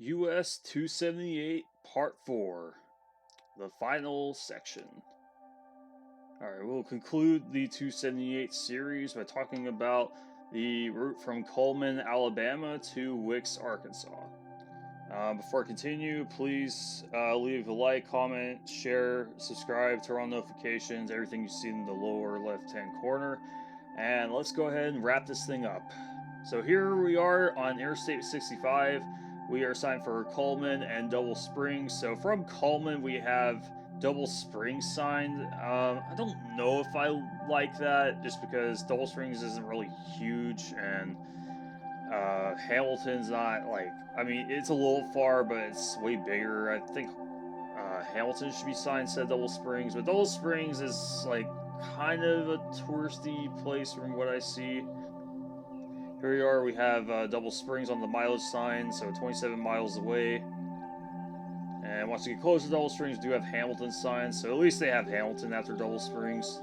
US 278 Part 4, the final section. Alright, we'll conclude the 278 series by talking about the route from Cullman, Alabama to Wickes, Arkansas. Before I continue, please leave a like, comment, share, subscribe, turn on notifications, everything you see in the lower left-hand corner. And let's go ahead and wrap this thing up. So here we are on Interstate 65. We are signed for Cullman and Double Springs. So from Cullman, we have Double Springs signed. I don't know if I like that, just because Double Springs isn't really huge, and Hamilton's not like, I mean, it's a little far, but it's way bigger. I think Hamilton should be signed instead of Double Springs, but Double Springs is like kind of a touristy place from what I see. Here we are, we have Double Springs on the mileage sign, so 27 miles away. And once you get close to Double Springs, we do have Hamilton signs, so at least they have Hamilton after Double Springs.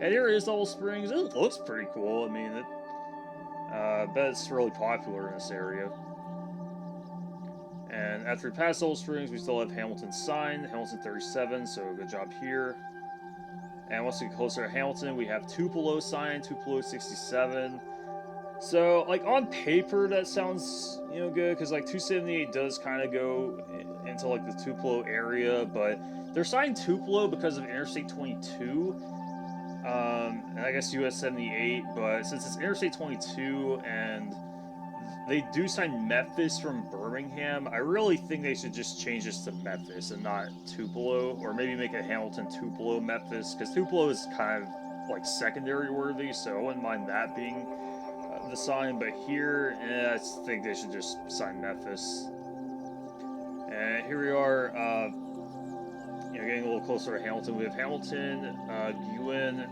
And here is Double Springs. It looks pretty cool. I mean, I bet it's really popular in this area. And after we pass Double Springs, we still have Hamilton sign, Hamilton 37, so good job here. And once we get closer to Hamilton, we have Tupelo sign, Tupelo 67. So, like, on paper, that sounds, good, because, like, 278 does kind of go into, like, the Tupelo area, but they're signed Tupelo because of Interstate 22, and I guess US 78, but since it's Interstate 22, and they do sign Memphis from Birmingham, I really think they should just change this to Memphis and not Tupelo, or maybe make it Hamilton, Tupelo, Memphis, because Tupelo is kind of, like, secondary worthy, so I wouldn't mind that being the sign, but here, I think they should just sign Memphis. And here we are, getting a little closer to Hamilton. We have Hamilton, Ewan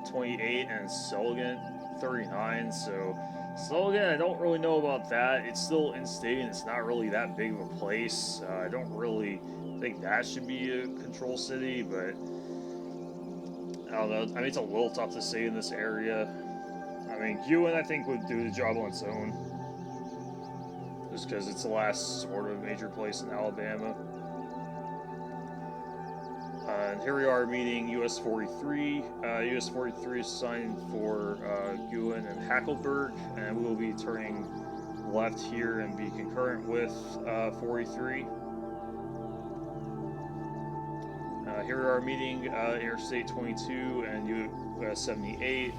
28, and Sullivan 39. So Sullivan, I don't really know about that. It's still in state, and it's not really that big of a place. I don't really think that should be a control city, but I don't know. I mean, it's a little tough to say in this area. I mean, Ewan, I think, would do the job on its own, just because it's the last sort of major place in Alabama. And here we are meeting US 43. US 43 is signed for Ewan and Hackleburg, and we will be turning left here and be concurrent with 43. Here we are meeting Interstate 22 and US 78.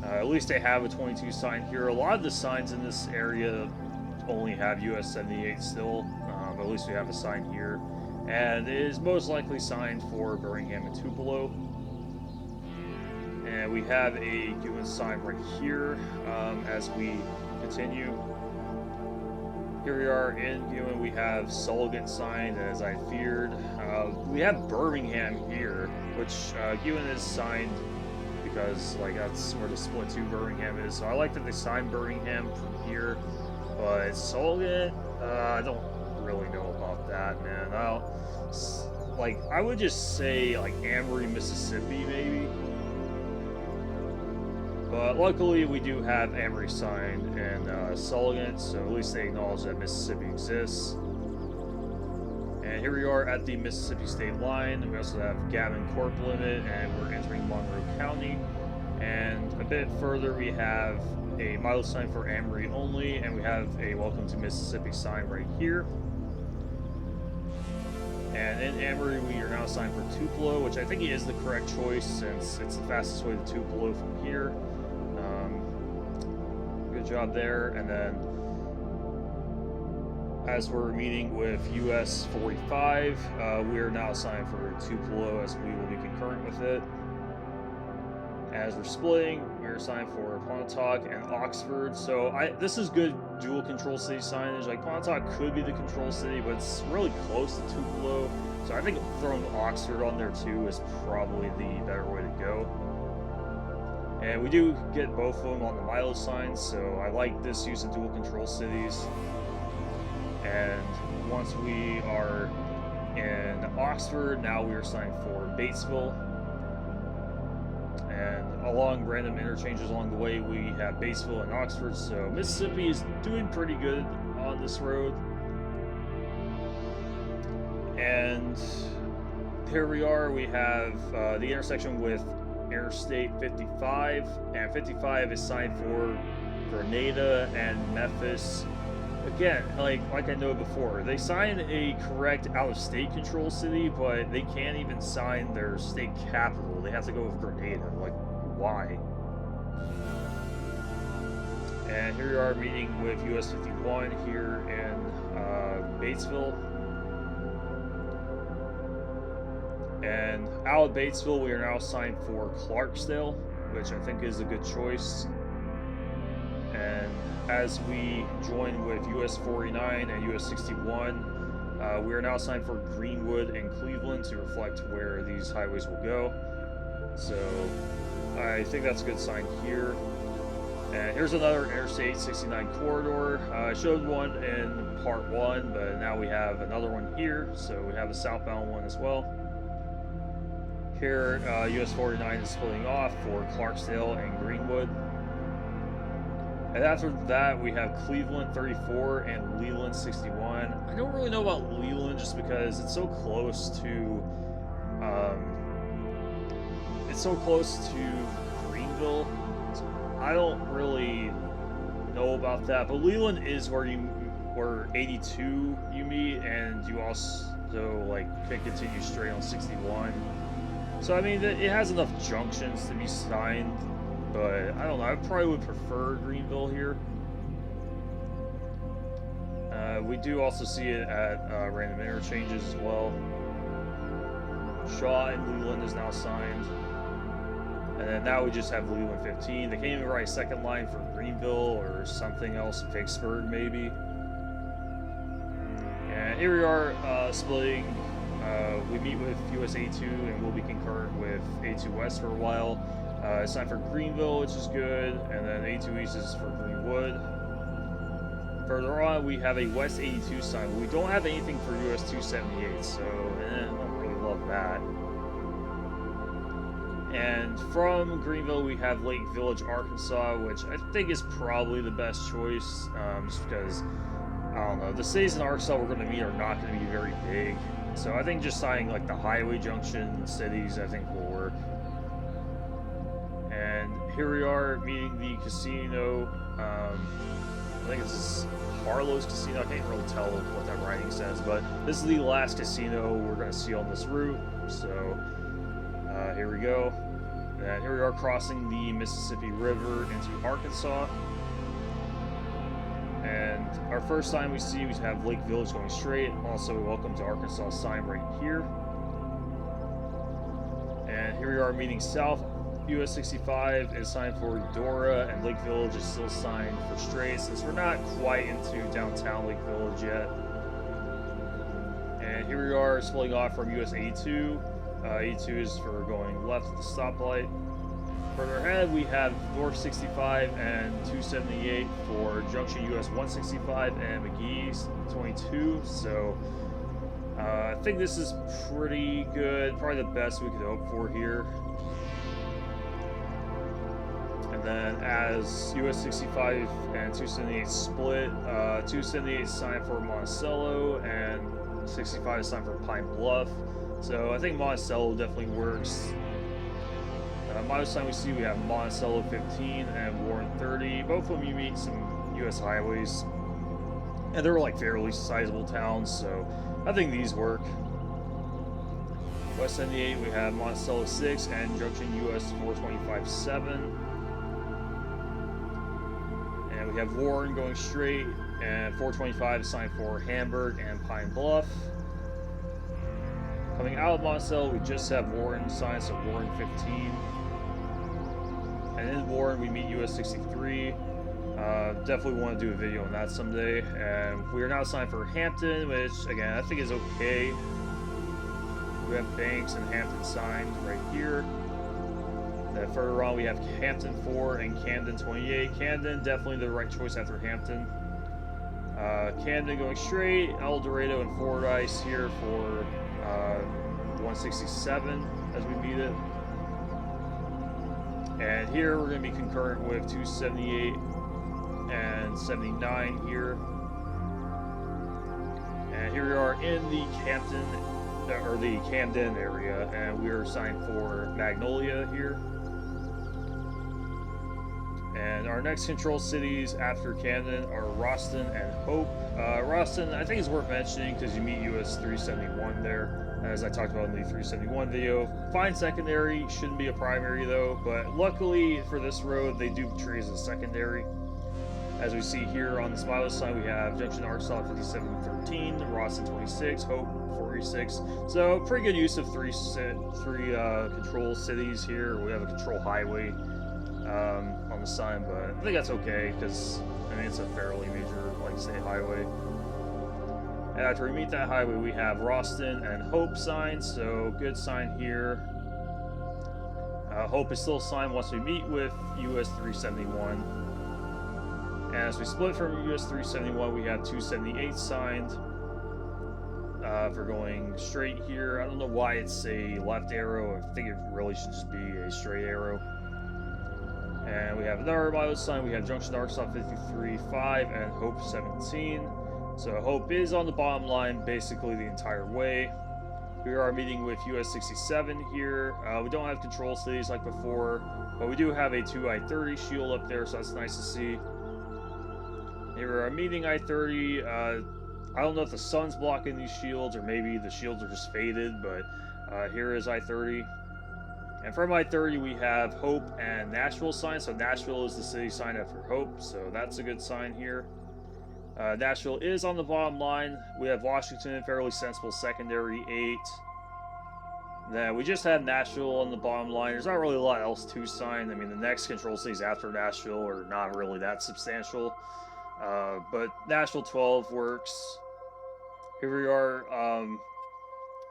At least they have a 22 sign here. A lot of the signs in this area only have US 78 still, but at least we have a sign here. And it is most likely signed for Birmingham and Tupelo. And we have a Ewan sign right here as we continue. Here we are in Ewan. We have Sullivan signed, as I feared. We have Birmingham here, which Ewan is signed because, like, that's where the split 2 Birmingham is. So I like that they signed Birmingham from here, but Sullivan, I don't really know about that, man. I would just say, like, Amory, Mississippi, maybe. But luckily, we do have Amory signed and Sullivan, so at least they acknowledge that Mississippi exists. And here we are at the Mississippi state line. We also have Gavin Corp limit, and we're entering Monroe County. And a bit further, we have a mileage sign for Amory only, and we have a Welcome to Mississippi sign right here. And in Amory, we are now signed for Tupelo, which I think is the correct choice since it's the fastest way to Tupelo from here. Good job there. And then, as we're meeting with US 45, we are now signed for Tupelo, as we will be concurrent with it. As we're splitting, we're signed for Pontotoc and Oxford. So this is good dual control city signage. Like, Pontotoc could be the control city, but it's really close to Tupelo. So I think throwing Oxford on there too is probably the better way to go. And we do get both of them on the mileage signs, so I like this use of dual control cities. And once we are in Oxford, now we are signed for Batesville. And along random interchanges along the way, we have Batesville and Oxford, so Mississippi is doing pretty good on this road. And here we are. We have the intersection with Interstate 55, and 55 is signed for Grenada and Memphis. Again, like I know before, they sign a correct out-of-state control city, but they can't even sign their state capital. They have to go with Grenada. Like, why? And here we are meeting with US 51 here in Batesville. And out of Batesville, we are now signed for Clarksdale, which I think is a good choice. And as we join with US 49 and US 61, we are now signed for Greenwood and Cleveland to reflect where these highways will go. So I think that's a good sign here. And here's another Interstate 69 corridor. I showed one in part 1, but now we have another one here. So we have a southbound one as well. Here, US 49 is splitting off for Clarksdale and Greenwood. And after that, we have Cleveland 34 and Leland 61. I don't really know about Leland just because it's so close to, Greenville. So I don't really know about that. But Leland is where 82 you meet, and you also can continue straight on 61. So I mean, it has enough junctions to be signed. But I don't know, I probably would prefer Greenville here. We do also see it at random interchanges as well. Shaw and Leland is now signed. And then now we just have Leland 15. They can't even write a second line for Greenville or something else, Vicksburg maybe. And here we are splitting. We meet with US 82 and we'll be concurrent with 82 West for a while. It's signed for Greenville, which is good, and then 82 East is for Greenwood. Further on, we have a West 82 sign. We don't have anything for US 278, so I don't really love that. And from Greenville, we have Lake Village, Arkansas, which I think is probably the best choice, just because, I don't know, the cities in Arkansas we're going to meet are not going to be very big. So I think just signing like the highway junction cities, I think will work. And here we are meeting the casino. I think it's Harlow's Casino. I can't really tell what that writing says, but this is the last casino we're going to see on this route. So here we go. And here we are crossing the Mississippi River into Arkansas. And our first sign we see, we have Lake Village going straight. Also, welcome to Arkansas sign right here. And here we are meeting south. US 65 is signed for Eudora, and Lake Village is still signed for straight, since we're not quite into downtown Lake Village yet. And here we are splitting off from US 82. 82 is for going left at the stoplight. Further ahead, we have North 65 and 278 for Junction US 165 and McGee's 22. So I think this is pretty good, probably the best we could hope for here. And then as US 65 and 278 split, 278 is signed for Monticello and 65 is signed for Pine Bluff. So I think Monticello definitely works. Miles sign we see, we have Monticello 15 and Warren 30. Both of them you meet some US highways. And they're like fairly sizable towns, so I think these work. West 78 we have Monticello 6 and Junction US 425 7. And we have Warren going straight, and 425 is signed for Hamburg and Pine Bluff. Coming out of Monticello, we just have Warren signed, so Warren 15. And in Warren, we meet US 63. Definitely want to do a video on that someday. And we are now signed for Hampton, which, again, I think is okay. We have Banks and Hampton signed right here. Then further on, we have Hampton 4 and Camden 28. Camden, definitely the right choice after Hampton. Camden going straight. El Dorado and Fordyce here for 167 as we meet it. And here we're going to be concurrent with 278 and 79 here. And here we are in the Hampton or the Camden area, and we are signed for Magnolia here. And our next control cities after Camden are Roston and Hope. Roston, I think, is worth mentioning because you meet US 371 there, as I talked about in the 371 video. Fine secondary, shouldn't be a primary though, but luckily for this road, they do treat as a secondary. As we see here on this mileage sign, we have Junction Arkansas 5713, Roston 26, Hope 46. So pretty good use of three control cities here. We have a control highway on the sign, but I think that's okay because I mean it's a fairly major, like, state highway. And after we meet that highway, we have Roston and Hope signs, so good sign here. Hope is still signed once we meet with US 371. And as we split from US 371, we have 278 signed for going straight here. I don't know why it's a left arrow. I think it really should just be a straight arrow. And we have another mileage sign. We have Junction Arkansas 53.5 and Hope 17. So Hope is on the bottom line basically the entire way. We are meeting with US 67 here. We don't have control cities like before, but we do have a 2 I-30 shield up there, so that's nice to see. Here we are meeting I-30. I don't know if the sun's blocking these shields or maybe the shields are just faded, but here is I-30. And from I-30 we have Hope and Nashville signs. So Nashville is the city sign after Hope, so that's a good sign here. Nashville is on the bottom line. We have Washington, fairly sensible secondary 8. Then we just had Nashville on the bottom line. There's not really a lot else to sign. I mean, the next control cities after Nashville are not really that substantial. But Nashville 12 works. Here we are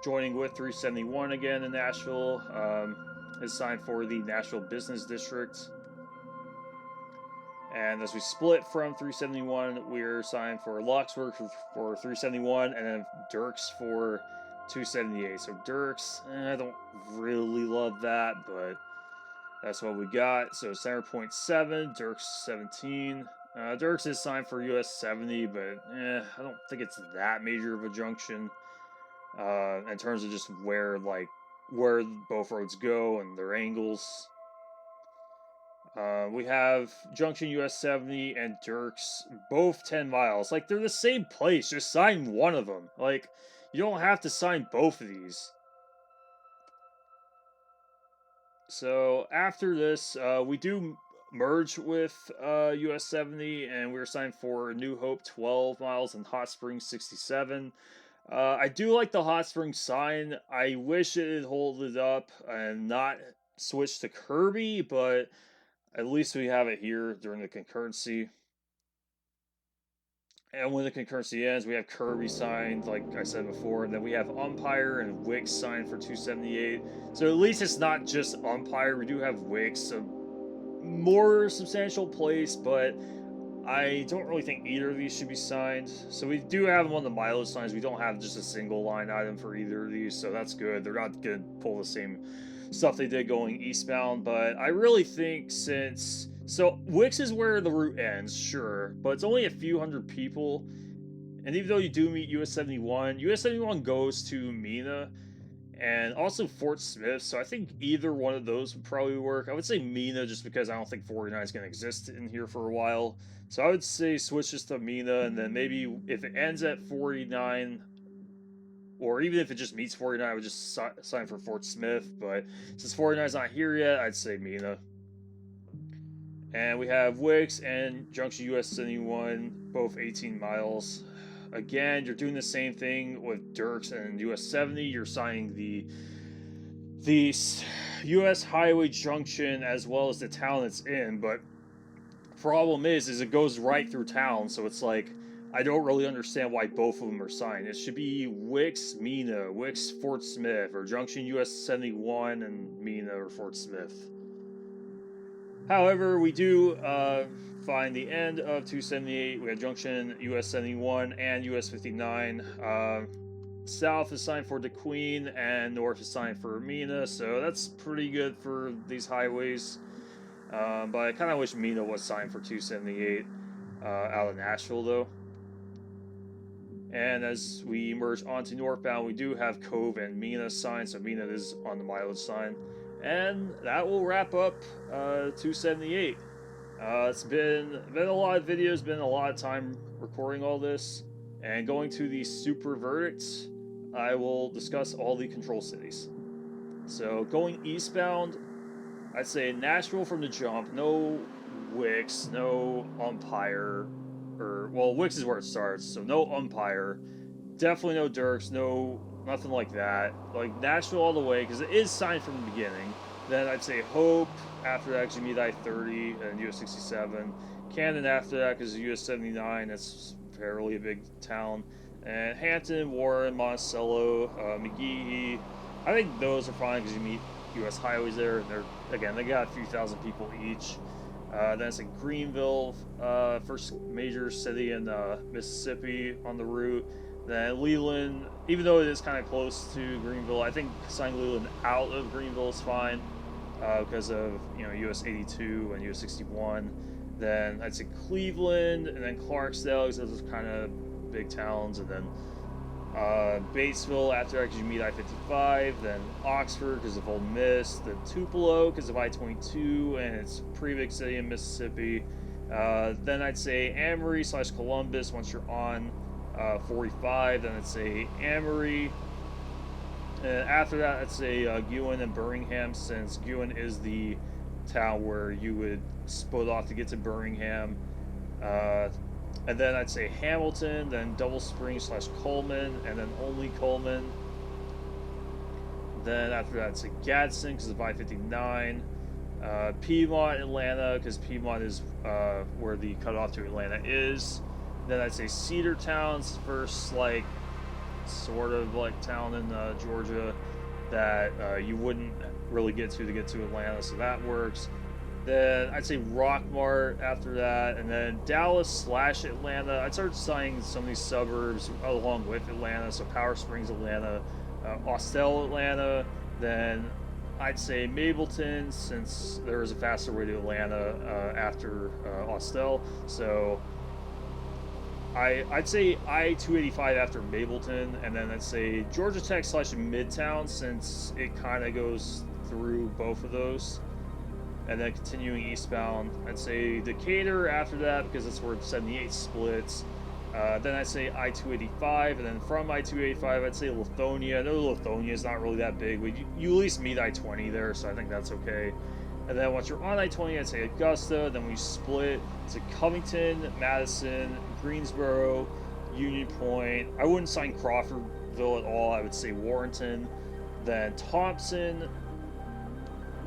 joining with 371 again in Nashville. Is signed for the Nashville Business District. And as we split from 371, we're signed for Locksburg for 371, and then Dirks for 278. So Dirks, I don't really love that, but that's what we got. So Center Point 7, Dirks 17. Dirks is signed for US 70, but I don't think it's that major of a junction in terms of just where both roads go and their angles. We have Junction US 70 and Dirks, both 10 miles. Like, they're the same place. Just sign one of them. Like, you don't have to sign both of these. So, after this, we do merge with US 70, and we're signed for New Hope 12 miles and Hot Springs 67. I do like the Hot Springs sign. I wish it had held it up and not switch to Kirby, but at least we have it here during the concurrency. And when the concurrency ends, we have Kirby signed, like I said before, and then we have Umpire and Wickes signed for 278. So at least it's not just Umpire. We do have Wickes, a more substantial place, but I don't really think either of these should be signed. So we do have them on the mileage signs. We don't have just a single line item for either of these, so that's good. They're not going to pull the same stuff they did going eastbound, but I really think so Wickes is where the route ends, sure, but it's only a few hundred people, and even though you do meet US 71 goes to Mena and also Fort Smith, so I think either one of those would probably work. I would say Mena just because I don't think 49 is going to exist in here for a while, so I would say switch this to Mena, and then maybe if it ends at 49, or even if it just meets 49, I would just sign for Fort Smith. But since 49 is not here yet, I'd say Mena. And we have Wickes and Junction US 71, both 18 miles. Again, you're doing the same thing with Dirks and US 70. You're signing the US Highway Junction as well as the town it's in. But problem is it goes right through town, so it's like, I don't really understand why both of them are signed. It should be Wickes, Mena, Wickes, Fort Smith, or Junction US 71 and Mena or Fort Smith. However, we do find the end of 278. We have Junction US 71 and US 59. South is signed for DeQueen, and north is signed for Mena, so that's pretty good for these highways. But I kind of wish Mena was signed for 278 out of Nashville, though. And as we merge onto northbound, we do have Cove and Mina signs, so Mina is on the mileage sign. And that will wrap up 278. It's been a lot of videos, been a lot of time recording all this. And going to the super verdicts, I will discuss all the control cities. So going eastbound, I'd say Nashville from the jump, no Wickes, no Umpire, or, well, Wickes is where it starts, so no Umpire, definitely no Dirks, no, nothing like that. Like, Nashville all the way, because it is signed from the beginning. Then I'd say Hope, after that, because you meet I-30 and US 67. Camden after that, because US 79, that's fairly a big town. And Hampton, Warren, Monticello, McGehee. I think those are fine because you meet US highways there, and they got a few thousand people each. Then it's like Greenville, first major city in Mississippi on the route. Then Leland, even though it is kind of close to Greenville, I think signing Leland out of Greenville is fine because of US 82 and US 61. Then I'd say Cleveland, and then Clarksdale, because those are kind of big towns, and then Batesville after that because you meet I-55, then Oxford because of Ole Miss, then Tupelo because of I-22 and it's a pretty big city in Mississippi. Then I'd say Amory / Columbus once you're on 45, then I'd say Amory. And after that, I'd say Guin and Birmingham, since Guin is the town where you would split off to get to Birmingham. And then I'd say Hamilton, then Double Springs / Cullman, and then only Cullman. Then after that, I'd say Gadsden because of I-59. Piedmont, Atlanta, because Piedmont is where the cutoff to Atlanta is. Then I'd say Cedartown's first, like, sort of like town in Georgia that you wouldn't really get to Atlanta, so that works. Then I'd say Rockmart after that, and then Dallas / Atlanta. I'd start signing some of these suburbs along with Atlanta, so Powder Springs, Atlanta, Austell, Atlanta. Then I'd say Mableton, since there is a faster way to Atlanta after Austell. So I'd say I-285 after Mableton, and then I'd say Georgia Tech / Midtown, since it kind of goes through both of those. And then continuing eastbound, I'd say Decatur after that because that's where 78 splits. Then I'd say I-285, and then from I-285, I'd say Lithonia. I know Lithonia is not really that big, but you at least meet I-20 there, so I think that's okay. And then once you're on I-20, I'd say Augusta. Then we split to Covington, Madison, Greensboro, Union Point. I wouldn't sign Crawfordville at all. I would say Warrenton. Then Thompson,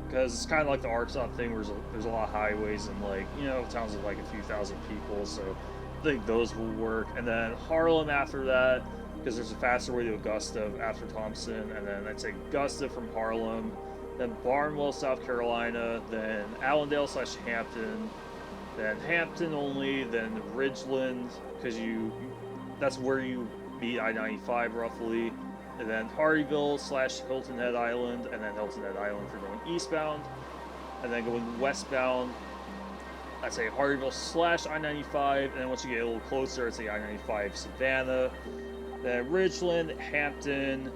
because it's kind of like the Arkansas thing where there's a lot of highways and, like, towns with like a few thousand people, so I think those will work. And then Harlem after that, because there's a faster way to Augusta after Thompson, and then I'd say Augusta from Harlem, then Barnwell, South Carolina, then Allendale / Hampton, then Hampton only, then Ridgeland, because that's where you meet I-95 roughly. And then Hardyville / Hilton Head Island, and then Hilton Head Island for going eastbound. And then going westbound, I'd say Hardyville / I-95, and then once you get a little closer, I'd say I-95 Savannah. Then Ridgeland, Hampton,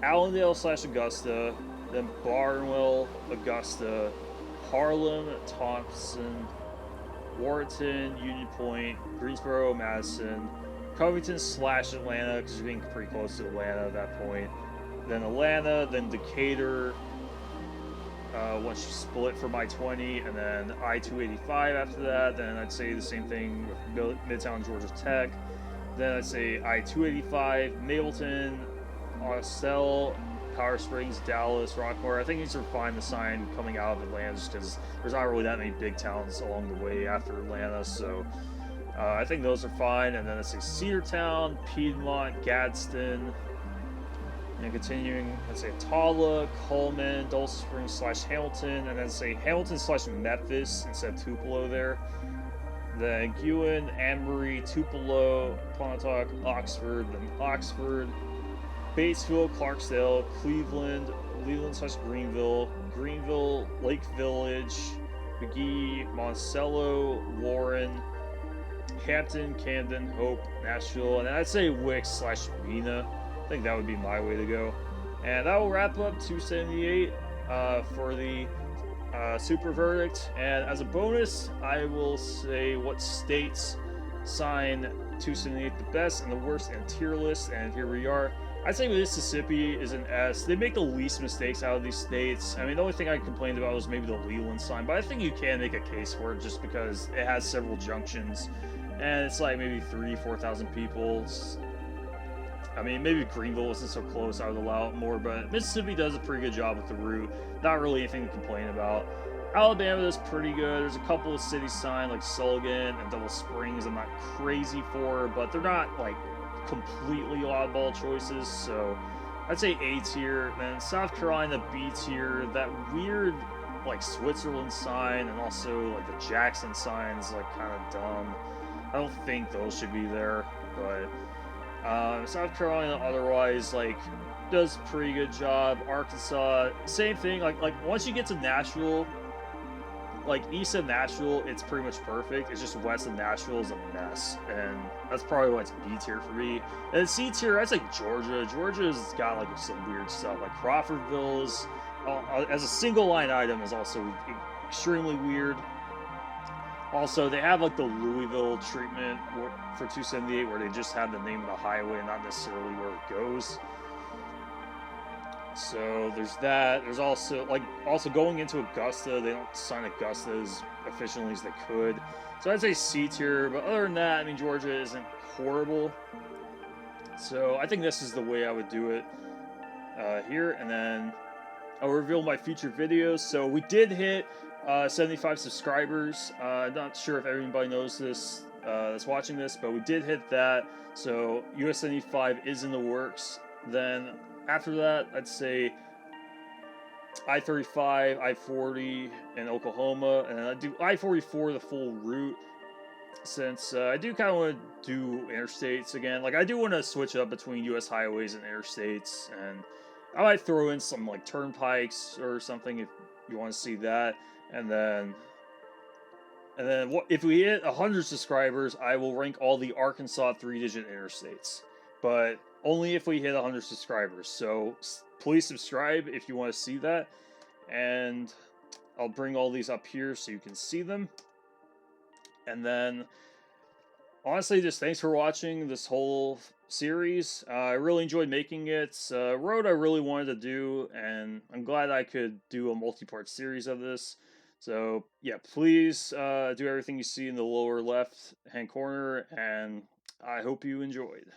Allendale / Augusta, then Barnwell, Augusta, Harlem, Thompson, Warrenton, Union Point, Greensboro, Madison, Covington / Atlanta, because you're getting pretty close to Atlanta at that point. Then Atlanta, then Decatur, once you split from I-20, and then I-285 after that. Then I'd say the same thing with Midtown Georgia Tech. Then I'd say I-285, Mableton, Austell, Powder Springs, Dallas, Rockmart. I think these are fine to sign coming out of Atlanta just because there's not really that many big towns along the way after Atlanta, so I think those are fine. And then I'd say Cedartown, Piedmont, Gadsden, and continuing, I'd say Tala, Cullman, Dulce Springs / Hamilton, and then say Hamilton / Memphis instead of Tupelo there. Then Guin, Amory, Tupelo, Pontotoc, Oxford, then Oxford, Batesville, Clarksdale, Cleveland, Leland / Greenville, Greenville, Lake Village, McGehee, Monticello, Warren, Hampton, Camden, Hope, Nashville, and I'd say Wickes/Mina. I think that would be my way to go. And that will wrap up 278 for the super verdict. And as a bonus, I will say what states sign 278 the best and the worst in tier list. And here we are. I'd say Mississippi is an S. They make the least mistakes out of these states. I mean, the only thing I complained about was maybe the Leland sign, but I think you can make a case for it just because it has several junctions, and it's like maybe 4,000 people. I mean, maybe Greenville wasn't so close, I would allow it more, but Mississippi does a pretty good job with the route. Not really anything to complain about. Alabama does pretty good. There's a couple of cities signed, like Sullivan and Double Springs, I'm not crazy for, but they're not, like, completely oddball choices, so I'd say A tier. Then South Carolina, B tier. That weird, like, Switzerland sign and also, like, the Jackson signs, like, kind of dumb. I don't think those should be there, but South Carolina otherwise, like, does a pretty good job. Arkansas, same thing. Like once you get to Nashville, like east of Nashville, it's pretty much perfect. It's just west of Nashville is a mess, and that's probably why it's B tier for me. And C tier, I'd say Georgia. Georgia's got like some weird stuff. Like Crawfordville is, as a single line item, is also extremely weird. Also, they have like the Louisville treatment for 278, where they just have the name of the highway and not necessarily where it goes. So there's that. There's also going into Augusta, they don't sign Augusta as efficiently as they could. So I'd say C tier, but other than that, I mean, Georgia isn't horrible. So I think this is the way I would do it here, and then I'll reveal my future videos. So we did hit 75 subscribers. I'm not sure if everybody knows this that's watching this, but we did hit that. So US 75 is in the works. Then after that, I'd say I-35, I-40 in Oklahoma, and then I do I-44 the full route, since I do kind of want to do interstates again. Like, I do want to switch up between U.S. highways and interstates, and I might throw in some, like, turnpikes or something if you want to see that. And then if we hit 100 subscribers, I will rank all the Arkansas 3-digit interstates, but only if we hit 100 subscribers. So please subscribe if you want to see that, and I'll bring all these up here so you can see them. And then honestly, just thanks for watching this whole series. I really enjoyed making it. It's a road I really wanted to do, and I'm glad I could do a multi-part series of this. So yeah, please do everything you see in the lower left hand corner, and I hope you enjoyed.